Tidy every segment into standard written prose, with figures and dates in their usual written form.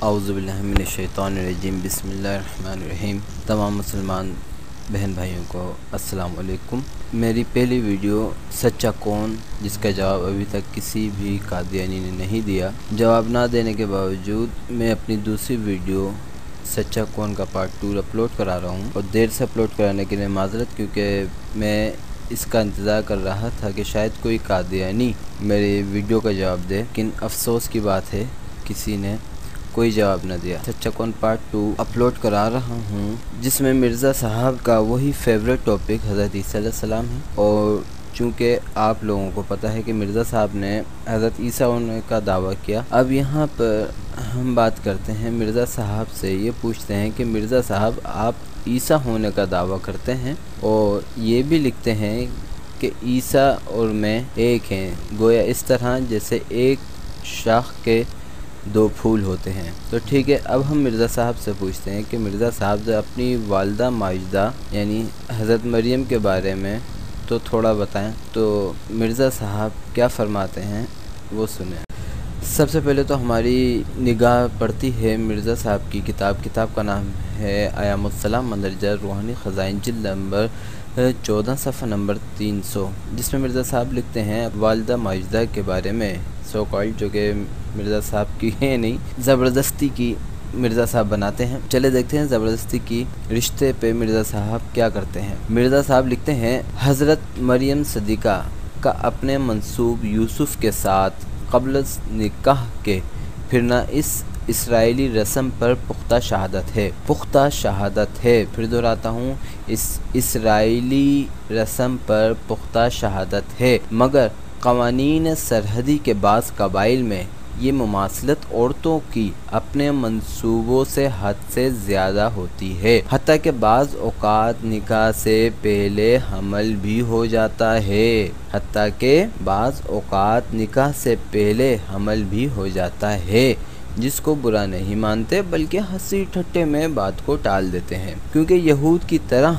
اعوذ باللہ من الشیطان الرجیم بسم اللہ الرحمن الرحیم۔ تمام مسلمان بہن بھائیوں کو السلام علیکم۔ میری پہلی ویڈیو سچا کون، جس کا جواب ابھی تک کسی بھی قادیانی نے نہیں دیا، جواب نہ دینے کے باوجود میں اپنی دوسری ویڈیو سچا کون کا پارٹ 2 اپلوڈ کرا رہا ہوں، اور دیر سے اپلوڈ کرانے کے لیے معذرت، کیونکہ میں اس کا انتظار کر رہا تھا کہ شاید کوئی قادیانی میری ویڈیو کا جواب دے، لیکن افسوس کی بات ہے کسی نے کوئی جواب نہ دیا۔ سچا کون پارٹ 2 اپلوڈ کرا رہا ہوں، جس میں مرزا صاحب کا وہی فیوریٹ ٹاپک حضرت عیسیٰ علیہ السلام ہے، اور چونکہ آپ لوگوں کو پتہ ہے کہ مرزا صاحب نے حضرت عیسیٰ ہونے کا دعویٰ کیا، اب یہاں پر ہم بات کرتے ہیں مرزا صاحب سے، یہ پوچھتے ہیں کہ مرزا صاحب آپ عیسیٰ ہونے کا دعویٰ کرتے ہیں اور یہ بھی لکھتے ہیں کہ عیسیٰ اور میں ایک ہیں، گویا اس طرح جیسے ایک شاخ کے 2 پھول ہوتے ہیں۔ تو ٹھیک ہے، اب ہم مرزا صاحب سے پوچھتے ہیں کہ مرزا صاحب اپنی والدہ ماجدہ یعنی حضرت مریم کے بارے میں تو تھوڑا بتائیں۔ تو مرزا صاحب کیا فرماتے ہیں وہ سنیں۔ سب سے پہلے تو ہماری نگاہ پڑتی ہے مرزا صاحب کی کتاب کا نام ہے ایام السلام مندرجہ روحانی خزائن، جلد نمبر 14 صفحہ نمبر 300، جس میں مرزا صاحب لکھتے ہیں والدہ ماجدہ کے بارے میں، سو کالڈ، جو کہ مرزا صاحب کی ہے نہیں، زبردستی کی مرزا صاحب بناتے ہیں۔ چلے دیکھتے ہیں زبردستی کی رشتے پہ مرزا صاحب کیا کرتے ہیں۔ مرزا صاحب لکھتے ہیں حضرت مریم صدیقہ کا اپنے منسوب یوسف کے ساتھ قبل نکاح کے پھرنا اس اسرائیلی رسم پر پختہ شہادت ہے، پھر دہراتا ہوں، اس اسرائیلی رسم پر پختہ شہادت ہے، مگر قوانین سرحدی کے بعض قبائل میں یہ مماثلت عورتوں کی اپنے منصوبوں سے حد سے زیادہ ہوتی ہے، حتیٰ کہ بعض اوقات نکاح سے پہلے حمل بھی ہو جاتا ہے، جس کو برا نہیں مانتے بلکہ ہنسی ٹھٹے میں بات کو ٹال دیتے ہیں، کیونکہ یہود کی طرح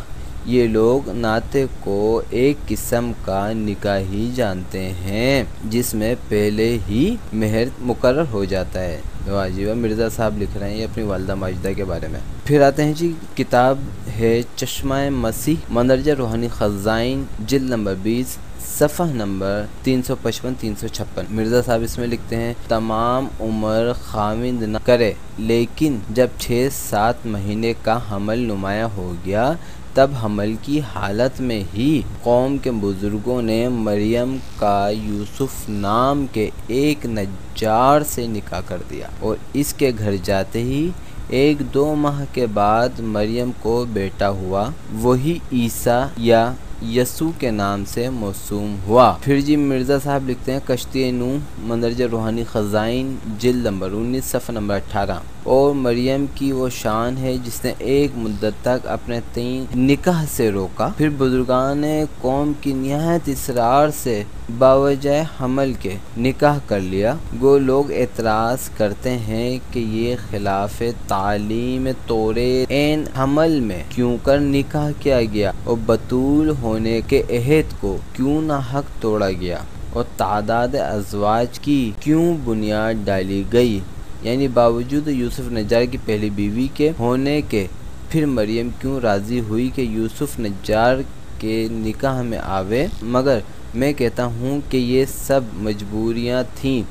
یہ لوگ ناطے کو ایک قسم کا نکاح ہی جانتے ہیں، جس میں پہلے ہی مہر مقرر ہو جاتا ہے۔ واجب مرزا صاحب لکھ رہے ہیں یہ اپنی والدہ ماجدہ کے بارے میں۔ پھر آتے ہیں جی، کتاب ہے چشمہ مسیح مندرجہ روحانی خزائن، جلد نمبر 20 صفحہ نمبر 355-356۔ مرزا صاحب اس میں لکھتے ہیں تمام عمر خاوند نہ کرے، لیکن جب 6-7 مہینے کا حمل نمایاں ہو گیا، تب حمل کی حالت میں ہی قوم کے بزرگوں نے مریم کا یوسف نام کے ایک نجار سے نکاح کر دیا، اور اس کے گھر جاتے ہی 1-2 ماہ کے بعد مریم کو بیٹا ہوا، وہی عیسیٰ یا یسوع کے نام سے موسوم ہوا۔ پھر جی مرزا صاحب لکھتے ہیں کشتی نوح مندرجہ روحانی خزائن، جلد نمبر 19 صفحہ نمبر 18، اور مریم کی وہ شان ہے جس نے ایک مدت تک اپنے 3 نکاح سے روکا، پھر بزرگان قوم کی نہایت اصرار سے باوجہ حمل کے نکاح کر لیا۔ گو لوگ اعتراض کرتے ہیں کہ یہ خلاف تعلیم توریت عین حمل میں کیوں کر نکاح کیا گیا، اور بطول ہونے کے عہد کو کیوں ناحق توڑا گیا، اور تعداد ازواج کی کیوں بنیاد ڈالی گئی، یعنی باوجود یوسف نجار کی پہلی بیوی کے ہونے کے، پھر مریم کیوں راضی ہوئی کہ یوسف نجار کے نکاح میں آوے۔ مگر میں کہتا ہوں کہ یہ سب مجبوریاں تھیں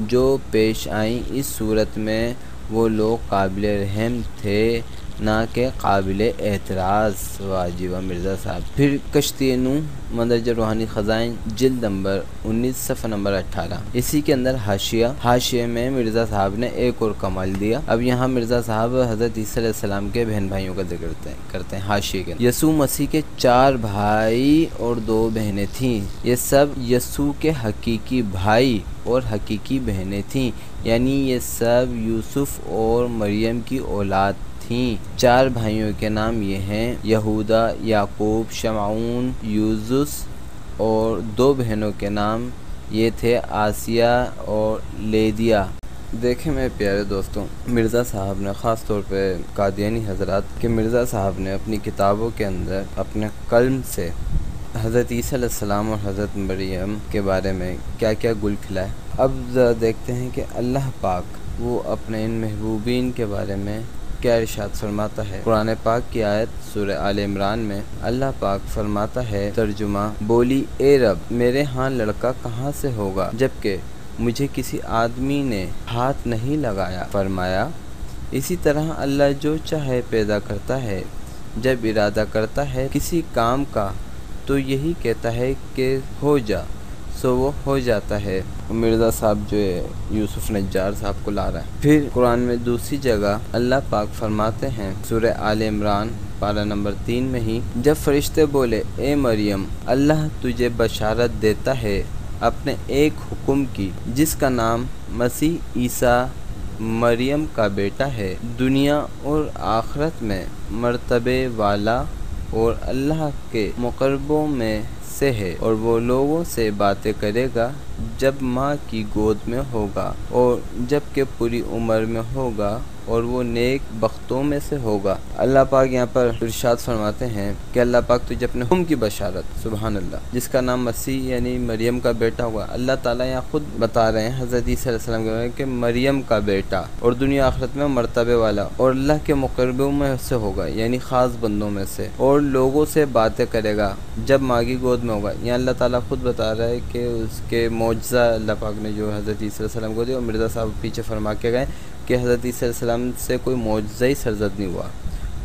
جو پیش آئیں، اس صورت میں وہ لوگ قابل رحم تھے نہ کہ قابل اعتراض۔ واجب مرزا صاحب۔ پھر کشتی نوح مندرجہ روحانی خزائن، جلد نمبر 19 صفحہ نمبر 18، اسی کے اندر حاشیے میں مرزا صاحب نے ایک اور کمال دیا۔ اب یہاں مرزا صاحب حضرت عیسیٰ علیہ السلام کے بہن بھائیوں کا ذکر کرتے ہیں حاشیے کے اندر۔ یسوع مسیح کے 4 بھائی اور 2 بہنیں تھیں، یہ سب یسوع کے حقیقی بھائی اور حقیقی بہنیں تھیں، یعنی یہ سب یوسف اور مریم کی اولاد تھیں۔ 4 بھائیوں کے نام یہ ہیں یہودا، یعقوب، شمعون، یوزس، اور 2 بہنوں کے نام یہ تھے آسیہ اور لیدیا۔ دیکھیں میرے پیارے دوستوں، مرزا صاحب نے خاص طور پہ قادیانی حضرات کہ مرزا صاحب نے اپنی کتابوں کے اندر اپنے قلم سے حضرت عیسیٰ علیہ السلام اور حضرت مریم کے بارے میں کیا کیا گل کھلائے۔ اب ذرا دیکھتے ہیں کہ اللہ پاک وہ اپنے ان محبوبین کے بارے میں کیا ارشاد فرماتا ہے۔ قرآن پاک کی آیت سورہ آل عمران میں اللہ پاک فرماتا ہے، ترجمہ: بولی اے رب، میرے ہاں لڑکا کہاں سے ہوگا جبکہ مجھے کسی آدمی نے ہاتھ نہیں لگایا۔ فرمایا، اسی طرح اللہ جو چاہے پیدا کرتا ہے، جب ارادہ کرتا ہے کسی کام کا تو یہی کہتا ہے کہ ہو جا، سو وہ ہو جاتا ہے۔ مرزا صاحب جو ہے یوسف نجار صاحب کو لا رہا ہے۔ پھر قرآن میں دوسری جگہ اللہ پاک فرماتے ہیں، سورہ آل عمران پارہ نمبر 3 میں ہی، جب فرشتے بولے اے مریم، اللہ تجھے بشارت دیتا ہے اپنے ایک حکم کی جس کا نام مسیح عیسیٰ مریم کا بیٹا ہے، دنیا اور آخرت میں مرتبے والا اور اللہ کے مقربوں میں سے ہے، اور وہ لوگوں سے باتیں کرے گا جب ماں کی گود میں ہوگا اور جب کہ پوری عمر میں ہوگا، اور وہ نیک بختوں میں سے ہوگا۔ اللہ پاک یہاں پر ارشاد فرماتے ہیں کہ اللہ پاک تجھے اپنے حکم کی بشارت، سبحان اللہ، جس کا نام مسیح یعنی مریم کا بیٹا ہوگا۔ اللہ تعالیٰ یہاں خود بتا رہے ہیں حضرت عیسیٰ علیہ السلام کے بارے میں کہ مریم کا بیٹا اور دنیا آخرت میں مرتبے والا اور اللہ کے مقربوں میں سے ہوگا، یعنی خاص بندوں میں سے، اور لوگوں سے باتیں کرے گا جب ماں کی گود میں ہوگا۔ یہاں اللہ تعالیٰ خود بتا رہا ہے کہ اس کے معجزہ اللہ پاک نے جو حضرت عیسیٰ علیہ السلام کو دیا، اور مرزا صاحب پیچھے فرما کے گئے کہ حضرت عیسیٰ علیہ السلام سے کوئی معجزہ ہی سرزد نہیں ہوا،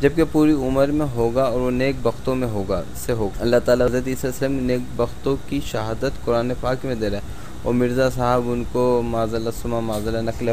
جبکہ پوری عمر میں ہوگا اور وہ نیک بختوں میں ہوگا سے ہوگا۔ اللہ تعالیٰ حضرت عیسیٰ علیہ السلام نیک بختوں کی شہادت قرآن پاک میں دے رہا ہے، اور مرزا صاحب ان کو معاذ اللہ ثم معاذ اللہ نقل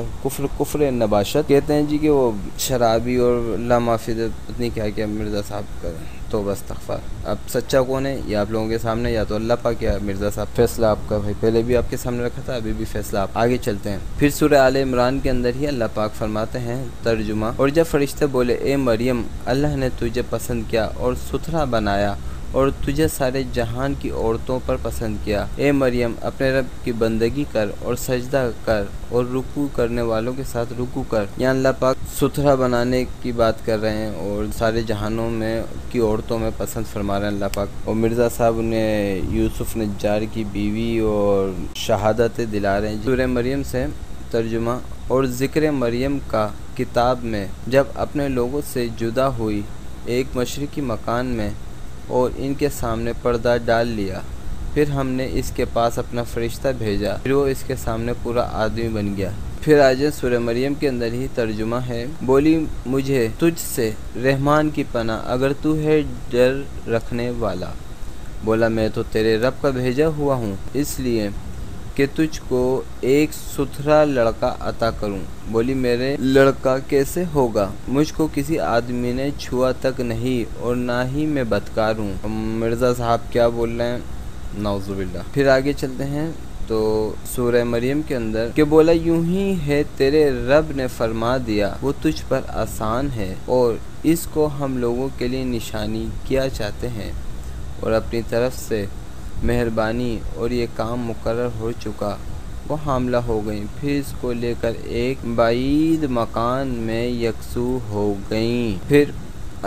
کفر نباشت کہتے ہیں جی، کہ وہ شرابی اور لا معافی پتنی کیا مرزا صاحب کا توبہ استغفار۔ اب سچا کون ہے یہ آپ لوگوں کے سامنے، یا تو اللہ پاک یا مرزا صاحب۔ فیصلہ آپ کا بھائی پہلے بھی آپ کے سامنے رکھا تھا، ابھی بھی فیصلہ آپ۔ آگے چلتے ہیں۔ پھر سورہ آل عمران کے اندر ہی اللہ پاک فرماتے ہیں، ترجمہ: اور جب فرشتے بولے اے مریم، اللہ نے تجھے پسند کیا اور ستھرا بنایا اور تجھے سارے جہان کی عورتوں پر پسند کیا، اے مریم اپنے رب کی بندگی کر اور سجدہ کر اور رکوع کرنے والوں کے ساتھ رکوع کر۔ یہاں اللہ پاک ستھرا بنانے کی بات کر رہے ہیں اور سارے جہانوں میں کی عورتوں میں پسند فرما رہے ہیں اللہ پاک، اور مرزا صاحب نے یوسف نجار کی بیوی اور شہادت دلا رہے ہیں سورہ مریم سے۔ ترجمہ: اور ذکر مریم کا کتاب میں جب اپنے لوگوں سے جدا ہوئی ایک مشرقی مکان میں اور ان کے سامنے پردہ ڈال لیا، پھر ہم نے اس کے پاس اپنا فرشتہ بھیجا، پھر وہ اس کے سامنے پورا آدمی بن گیا۔ پھر آج سورہ مریم کے اندر ہی ترجمہ ہے، بولی مجھے تجھ سے رحمان کی پناہ اگر تو ہے ڈر رکھنے والا۔ بولا میں تو تیرے رب کا بھیجا ہوا ہوں، اس لیے کہ تجھ کو ایک ستھرا لڑکا عطا کروں۔ بولی میرے لڑکا کیسے ہوگا، مجھ کو کسی آدمی نے چھوا تک نہیں اور نہ ہی میں بدکار ہوں۔ مرزا صاحب کیا بول رہے ہیں، نعوذ باللہ۔ پھر آگے چلتے ہیں تو سورہ مریم کے اندر کہ بولا یوں ہی ہے تیرے رب نے فرما دیا، وہ تجھ پر آسان ہے، اور اس کو ہم لوگوں کے لیے نشانی کیا چاہتے ہیں، اور اپنی طرف سے مہربانی، اور یہ کام مقرر ہو چکا، وہ حاملہ ہو گئیں، پھر اس کو لے کر ایک بعید مکان میں یکسو ہو گئیں۔ پھر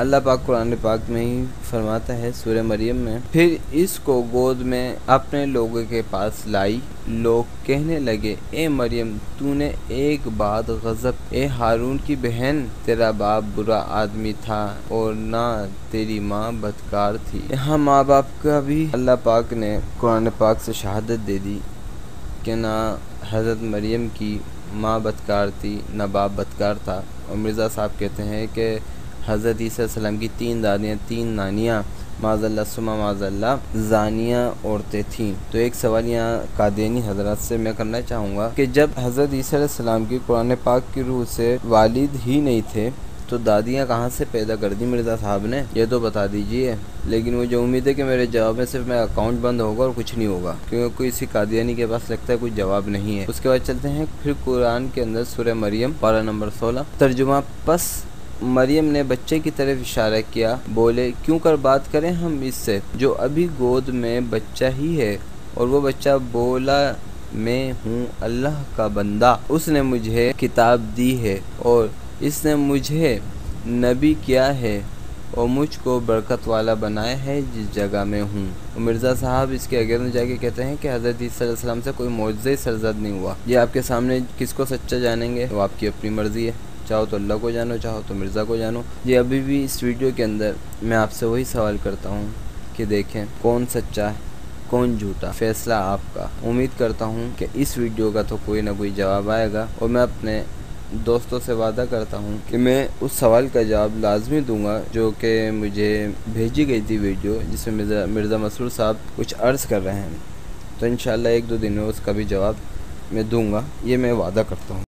اللہ پاک قرآن پاک میں ہی فرماتا ہے سورہ مریم میں، پھر اس کو گود میں اپنے لوگوں کے پاس لائی، لوگ کہنے لگے اے مریم تو نے ایک بات غضب، اے ہارون کی بہن، تیرا باپ برا آدمی تھا اور نہ تیری ماں بدکار تھی۔ یہاں ماں باپ کا بھی اللہ پاک نے قرآن پاک سے شہادت دے دی کہ نہ حضرت مریم کی ماں بدکار تھی نہ باپ بدکار تھا، اور مرزا صاحب کہتے ہیں کہ حضرت عیسیٰ علیہ السلام کی 3 دادیاں 3 نانیاں معاذ اللہ ثم معاذ اللہ زانیہ عورتیں تھیں۔ تو ایک سوال یہاں قادیانی حضرات سے میں کرنا چاہوں گا کہ جب حضرت عیسیٰ علیہ السلام کی قرآن پاک کی روح سے والد ہی نہیں تھے تو دادیاں کہاں سے پیدا کر دی مرزا صاحب نے، یہ تو بتا دیجئے۔ لیکن مجھے امید ہے کہ میرے جواب میں صرف میرا اکاؤنٹ بند ہوگا اور کچھ نہیں ہوگا، کیونکہ کوئی اسی قادیانی کے پاس لگتا ہے کوئی جواب نہیں ہے۔ اس کے بعد چلتے ہیں پھر قرآن کے اندر سورہ مریم پارہ نمبر 16 ترجمہ: پس مریم نے بچے کی طرف اشارہ کیا، بولے کیوں کر بات کریں ہم اس سے جو ابھی گود میں بچہ ہی ہے، اور وہ بچہ بولا میں ہوں اللہ کا بندہ، اس نے مجھے کتاب دی ہے اور اس نے مجھے نبی کیا ہے اور مجھ کو برکت والا بنائے ہے جس جگہ میں ہوں۔ اور مرزا صاحب اس کے آگے میں جا کے کہتے ہیں کہ حضرت عیسیٰ علیہ السلام سے کوئی معجزہ سرزد نہیں ہوا۔ یہ آپ کے سامنے کس کو سچا جانیں گے وہ آپ کی اپنی مرضی ہے، چاہو تو اللہ کو جانو، چاہو تو مرزا کو جانو۔ یہ ابھی بھی اس ویڈیو کے اندر میں آپ سے وہی سوال کرتا ہوں کہ دیکھیں کون سچا ہے کون جھوٹا، فیصلہ آپ کا۔ امید کرتا ہوں کہ اس ویڈیو کا تو کوئی نہ کوئی جواب آئے گا، اور میں اپنے دوستوں سے وعدہ کرتا ہوں کہ میں اس سوال کا جواب لازمی دوں گا جو کہ مجھے بھیجی گئی تھی ویڈیو، جس میں مرزا مسرور صاحب کچھ عرض کر رہے ہیں۔ تو انشاءاللہ 1-2 دن میں اس کا بھی جواب میں دوں گا، یہ میں وعدہ کرتا ہوں۔